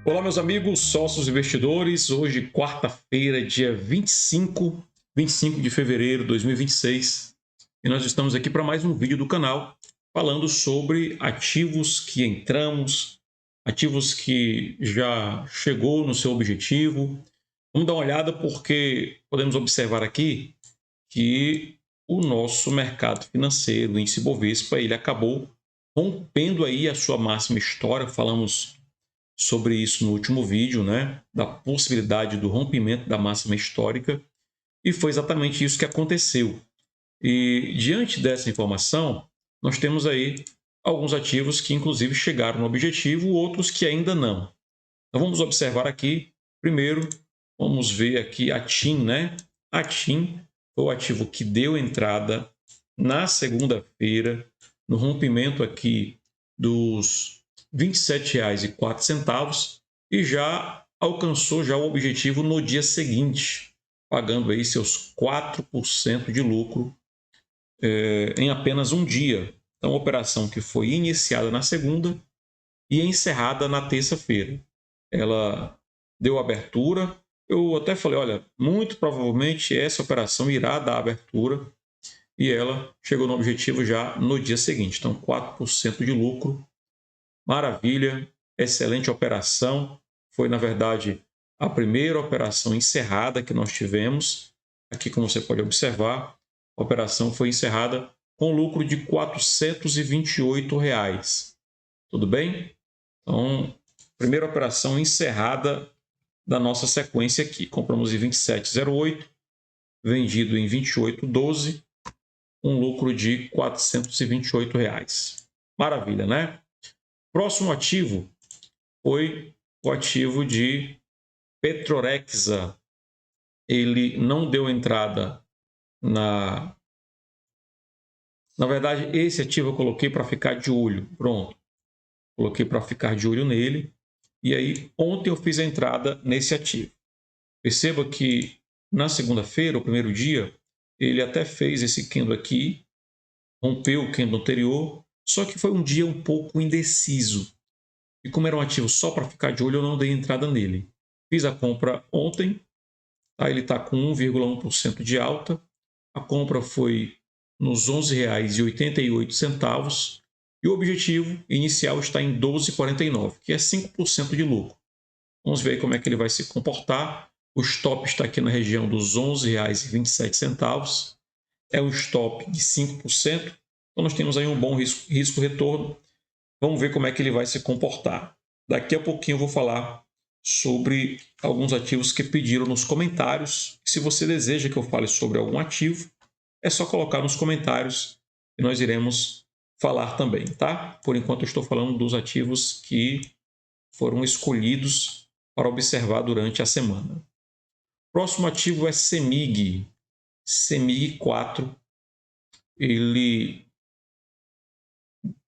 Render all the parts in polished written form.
Olá, meus amigos, sócios investidores. Hoje, quarta-feira, dia 25 de fevereiro de 2026. E nós estamos aqui para mais um vídeo do canal falando sobre ativos que entramos, ativos que já chegou no seu objetivo. Vamos dar uma olhada porque podemos observar aqui que o nosso mercado financeiro, o índice Bovespa, ele acabou rompendo aí a sua máxima histórica. Falamos sobre isso no último vídeo, né? Da possibilidade do rompimento da máxima histórica, e foi exatamente isso que aconteceu. E diante dessa informação, nós temos aí alguns ativos que inclusive chegaram no objetivo, outros que ainda não. Então vamos observar aqui, primeiro, vamos ver aqui a TIM, né? A TIM foi o ativo que deu entrada na segunda-feira, no rompimento aqui dos R$ 27,04 e já alcançou já o objetivo no dia seguinte, pagando aí seus 4% de lucro em apenas um dia. Então, operação que foi iniciada na segunda e encerrada na terça-feira. Ela deu abertura. Eu até falei, olha, muito provavelmente essa operação irá dar abertura, e ela chegou no objetivo já no dia seguinte. Então, 4% de lucro, maravilha, excelente operação. Foi, na verdade, a primeira operação encerrada que nós tivemos. Aqui, como você pode observar, a operação foi encerrada com lucro de R$ 428. Tudo bem? Então, primeira operação encerrada da nossa sequência aqui. Compramos em 27,08, vendido em 28,12, um lucro de R$ 428. Maravilha, né? Próximo ativo foi o ativo de Petrorexa. Ele não deu entrada na... Na verdade, esse ativo eu coloquei para ficar de olho. Pronto. Coloquei para ficar de olho nele. E aí, ontem eu fiz a entrada nesse ativo. Perceba que na segunda-feira, o primeiro dia, ele até fez esse candle aqui, rompeu o candle anterior, só que foi um dia um pouco indeciso. E como era um ativo só para ficar de olho, eu não dei entrada nele. Fiz a compra ontem, tá? Ele está com 1,1% de alta. A compra foi nos R$ 11,88 e o objetivo inicial está em 12,49, que é 5% de lucro. Vamos ver como é que ele vai se comportar. O stop está aqui na região dos R$ 11,27. É um stop de 5%. Então, nós temos aí um bom risco-retorno. Vamos ver como é que ele vai se comportar. Daqui a pouquinho eu vou falar sobre alguns ativos que pediram nos comentários. Se você deseja que eu fale sobre algum ativo, é só colocar nos comentários e nós iremos falar também, tá? Por enquanto eu estou falando dos ativos que foram escolhidos para observar durante a semana. Próximo ativo é CEMIG. CEMIG 4. Ele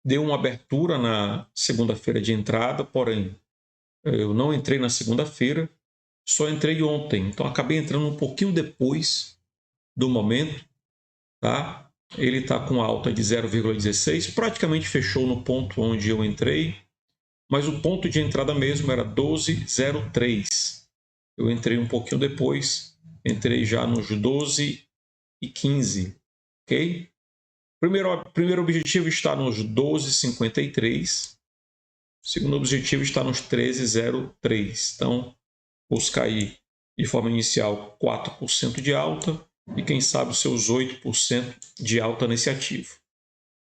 deu uma abertura na segunda-feira de entrada, porém eu não entrei na segunda-feira, só entrei ontem. Então acabei entrando um pouquinho depois do momento, tá? Ele está com alta de 0,16, praticamente fechou no ponto onde eu entrei, mas o ponto de entrada mesmo era 12,03. Eu entrei um pouquinho depois, entrei já nos 12,15, ok? Primeiro objetivo está nos 12,53. O segundo objetivo está nos 13,03. Então, buscar aí de forma inicial 4% de alta e quem sabe os seus 8% de alta nesse ativo.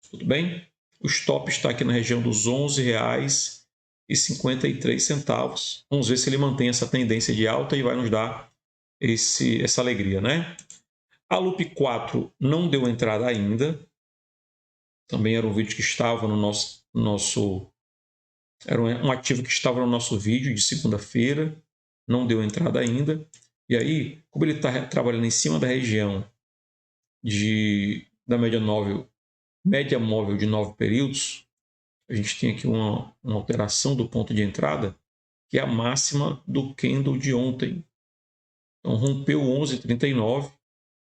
Tudo bem? O stop está aqui na região dos R$ 11,53. Vamos ver se ele mantém essa tendência de alta e vai nos dar essa alegria, né? A Loop 4 não deu entrada ainda. Também era um vídeo que estava no nosso era um ativo que estava no nosso vídeo de segunda-feira, não deu entrada ainda. E aí, como ele está trabalhando em cima da região da média móvel de 9 períodos, a gente tem aqui uma alteração do ponto de entrada, que é a máxima do candle de ontem. Então, rompeu 11,39,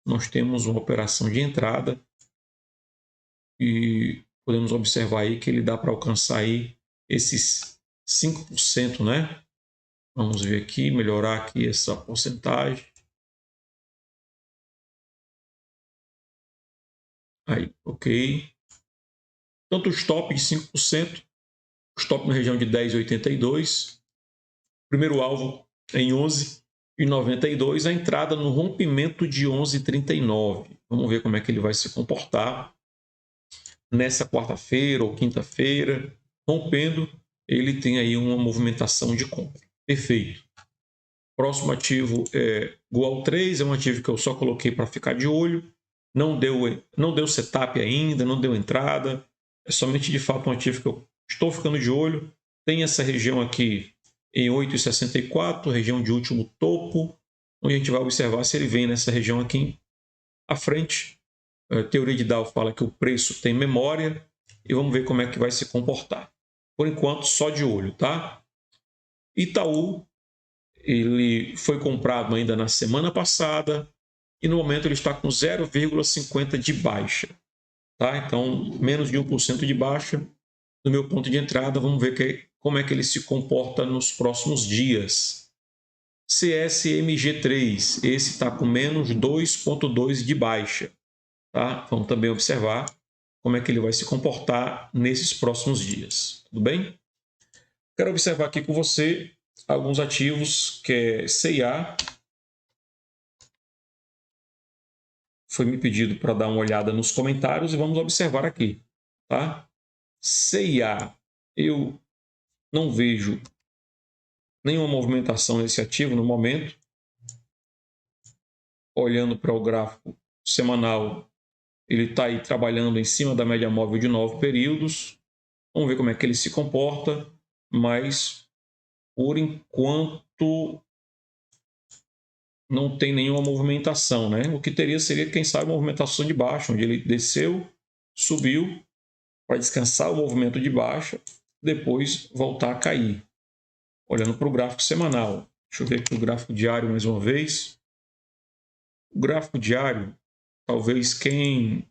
nós temos uma operação de entrada e podemos observar aí que ele dá para alcançar aí esses 5%, né? Vamos ver aqui, melhorar aqui essa porcentagem. Aí, ok. Tanto o stop de 5%, o stop na região de 10,82. Primeiro alvo em 11,92. A entrada no rompimento de 11,39. Vamos ver como é que ele vai se comportar nessa quarta-feira ou quinta-feira. Rompendo, ele tem aí uma movimentação de compra. Perfeito. Próximo ativo é Goal 3, é um ativo que eu só coloquei para ficar de olho. Não deu setup ainda, não deu entrada. É somente de fato um ativo que eu estou ficando de olho. Tem essa região aqui em 8,64, região de último topo, onde a gente vai observar se ele vem nessa região aqui à frente. A teoria de Dow fala que o preço tem memória e vamos ver como é que vai se comportar. Por enquanto, só de olho, tá? Itaú, ele foi comprado ainda na semana passada e no momento ele está com 0,50 de baixa, tá? Então, menos de 1% de baixa. Do meu ponto de entrada, vamos ver como é que ele se comporta nos próximos dias. CSMG3, esse está com menos 2,2 de baixa, tá? Vamos também observar como é que ele vai se comportar nesses próximos dias, tudo bem? Quero observar aqui com você alguns ativos que é CIA. Foi me pedido para dar uma olhada nos comentários e vamos observar aqui, tá? CIA, eu não vejo nenhuma movimentação nesse ativo no momento. Olhando para o gráfico semanal, ele está aí trabalhando em cima da média móvel de 9 períodos. Vamos ver como é que ele se comporta, mas por enquanto não tem nenhuma movimentação, né? O que teria seria, quem sabe, uma movimentação de baixa, onde ele desceu, subiu para descansar o movimento de baixa, depois voltar a cair. Olhando para o gráfico semanal, deixa eu ver aqui o gráfico diário mais uma vez. O gráfico diário, talvez quem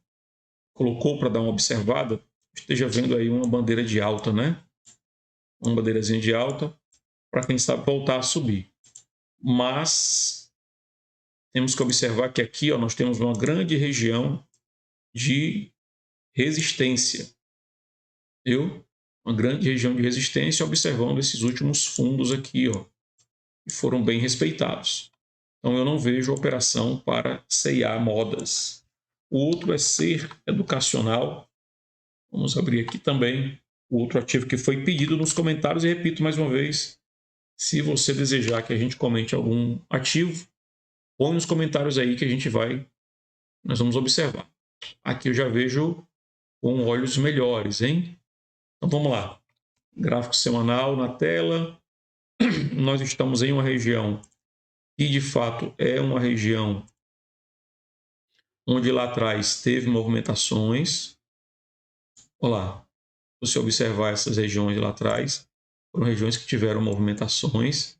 colocou para dar uma observada esteja vendo aí uma bandeira de alta, né? Uma bandeirazinha de alta para quem sabe voltar a subir. Mas temos que observar que aqui, ó, nós temos uma grande região de resistência. Viu? Uma grande região de resistência, observando esses últimos fundos aqui, ó, que foram bem respeitados. Então eu não vejo operação para CIA Modas. O outro é Ser Educacional. Vamos abrir aqui também o outro ativo que foi pedido nos comentários e repito mais uma vez, se você desejar que a gente comente algum ativo, põe nos comentários aí que nós vamos observar. Aqui eu já vejo com olhos melhores, hein? Então vamos lá. Gráfico semanal na tela. Nós estamos em uma região que de fato é uma região onde lá atrás teve movimentações. Olha lá, se você observar essas regiões lá atrás, foram regiões que tiveram movimentações,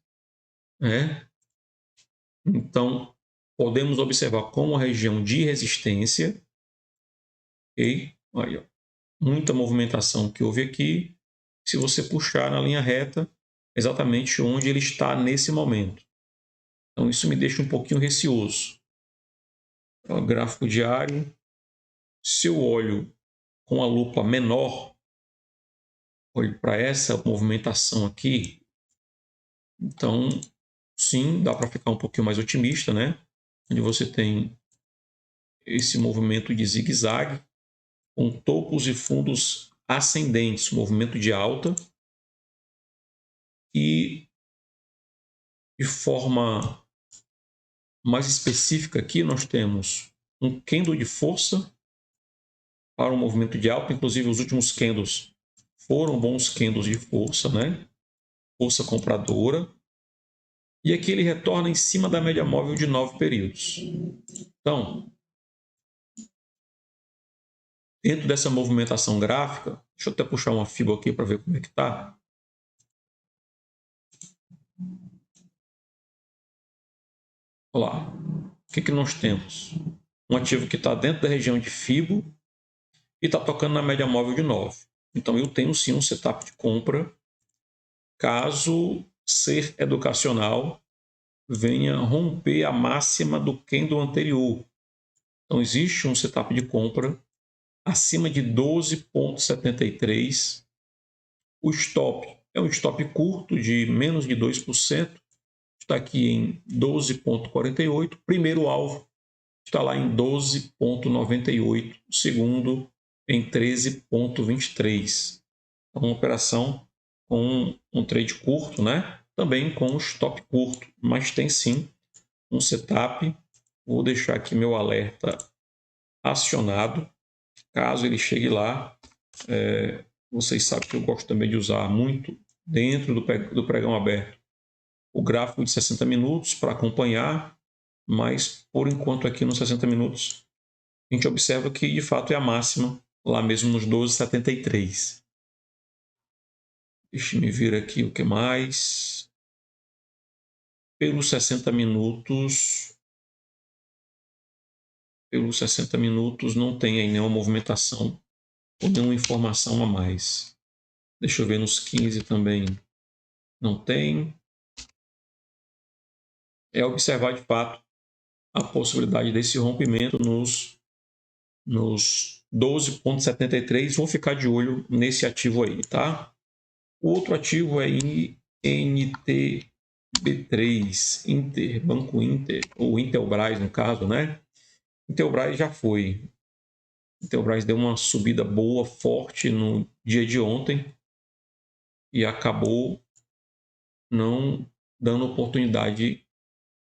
né? Então, podemos observar como uma região de resistência, ok? Aí, ó, muita movimentação que houve aqui. Se você puxar na linha reta, exatamente onde ele está nesse momento. Então, isso me deixa um pouquinho receoso. O gráfico diário, se eu olho com a lupa menor, olho para essa movimentação aqui, então, sim, dá para ficar um pouquinho mais otimista, né? Onde você tem esse movimento de zigue-zague, com topos e fundos ascendentes, movimento de alta, e de forma mais específica aqui nós temos um candle de força para um movimento de alta, inclusive os últimos candles foram bons candles de força, né? Força compradora. E aqui ele retorna em cima da média móvel de 9 períodos. Então, dentro dessa movimentação gráfica, deixa eu até puxar uma FIBO aqui para ver como é que está. Olha lá, o que nós temos? Um ativo que está dentro da região de FIBO e está tocando na média móvel de 9. Então, eu tenho sim um setup de compra caso ser educacional, venha romper a máxima do candle anterior. Então, existe um setup de compra acima de 12,73. O stop é um stop curto de menos de 2%. Está aqui em 12,48. Primeiro alvo está lá em 12,98. Segundo em 13,23. É uma operação com um trade curto, né? Também com stop curto, mas tem sim um setup. Vou deixar aqui meu alerta acionado. Caso ele chegue lá, vocês sabem que eu gosto também de usar muito dentro do pregão aberto o gráfico de 60 minutos para acompanhar, mas por enquanto aqui nos 60 minutos a gente observa que de fato é a máxima, lá mesmo nos 12,73. Deixa eu ver aqui o que mais. Pelos 60 minutos não tem aí nenhuma movimentação ou nenhuma informação a mais. Deixa eu ver nos 15 também. Não tem. É observar de fato a possibilidade desse rompimento nos 12,73. Vou ficar de olho nesse ativo aí, tá? O outro ativo é NTB3, Banco Inter, ou Intelbras no caso, né? Intelbras já foi. Intelbras deu uma subida boa, forte no dia de ontem e acabou não dando oportunidade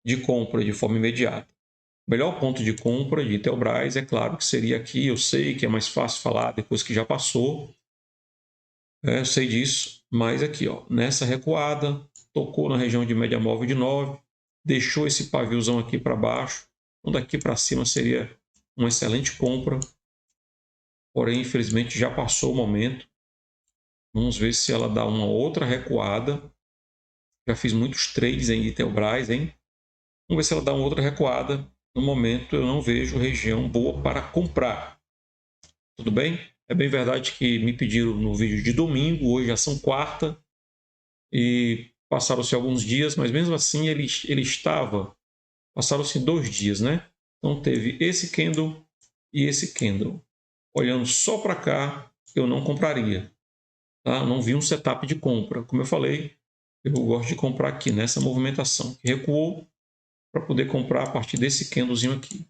de compra de forma imediata. O melhor ponto de compra de Intelbras, é claro que seria aqui. Eu sei que é mais fácil falar depois que já passou. Eu sei disso, mas aqui, ó, nessa recuada, tocou na região de média móvel de 9, deixou esse paviozão aqui para baixo. Então, daqui para cima seria uma excelente compra. Porém, infelizmente, já passou o momento. Vamos ver se ela dá uma outra recuada. Já fiz muitos trades em Intelbras, hein? Vamos ver se ela dá uma outra recuada. No momento, eu não vejo região boa para comprar. Tudo bem? É bem verdade que me pediram no vídeo de domingo, hoje já são quarta, e passaram-se alguns dias, mas mesmo assim ele estava... Passaram-se 2 dias, né? Então teve esse candle e esse candle. Olhando só para cá, eu não compraria. Tá? Não vi um setup de compra. Como eu falei, eu gosto de comprar aqui nessa movimentação que recuou para poder comprar a partir desse candlezinho aqui.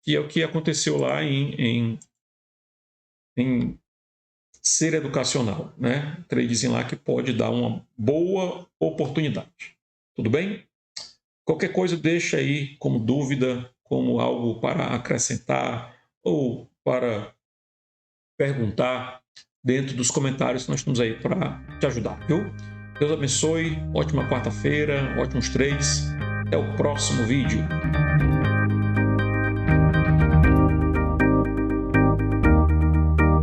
Que é o que aconteceu lá em ser educacional, né? Tradezinho lá que pode dar uma boa oportunidade. Tudo bem? Qualquer coisa deixa aí como dúvida, como algo para acrescentar ou para perguntar dentro dos comentários que nós estamos aí para te ajudar, viu? Deus abençoe, ótima quarta-feira, ótimos trades. Até o próximo vídeo.